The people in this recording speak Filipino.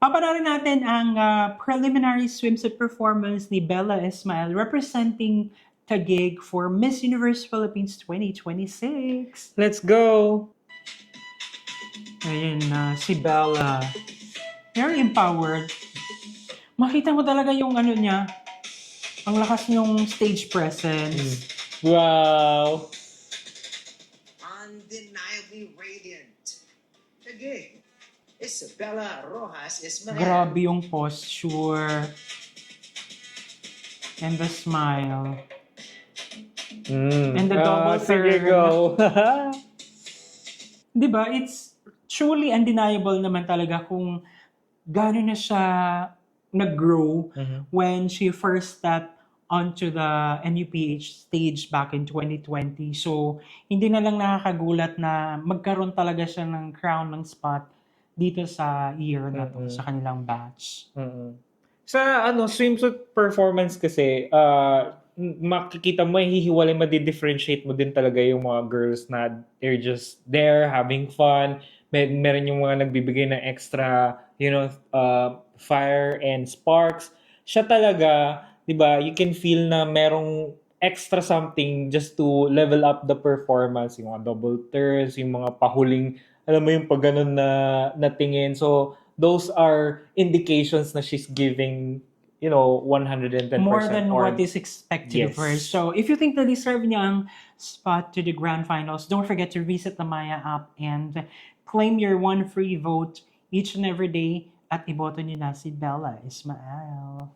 Papanorin natin ang preliminary swimsuit performance ni Bella Ismael representing Taguig for Miss Universe Philippines 2026. Let's go! Ayun na, si Bella. Very empowered. Makita mo talaga yung ano niya, ang lakas niyong stage presence. Wow! Undeniably radiant. Again, Isabella Rojas Ismael. Grabe yung posture. And the smile. And the double sige, turn. go! Diba? It's truly undeniable naman talaga kung gano'n na siya nag-grow when she first stepped onto the NUPH stage back in 2020. So, hindi na lang nakakagulat na magkaroon talaga siya ng crown ng spot dito sa year na to, sa kanilang batch. Sa swimsuit performance kasi, makikita mo, hihiwalay, madi-differentiate mo din talaga yung mga girls na they're just there having fun. Meron yung mga nagbibigay ng extra, fire and sparks. Siya talaga, di ba, you can feel na merong extra something just to level up the performance. Yung mga double turns, yung mga pahuling, alam mo yung pag ganun na tingin. So, those are indications na she's giving 110%. More than what is expected of her. So, if you think na deserve niya ang spot to the grand finals, don't forget to visit the Maya app and claim your one free vote each and every day at iboto niyo na si Bella Ismael.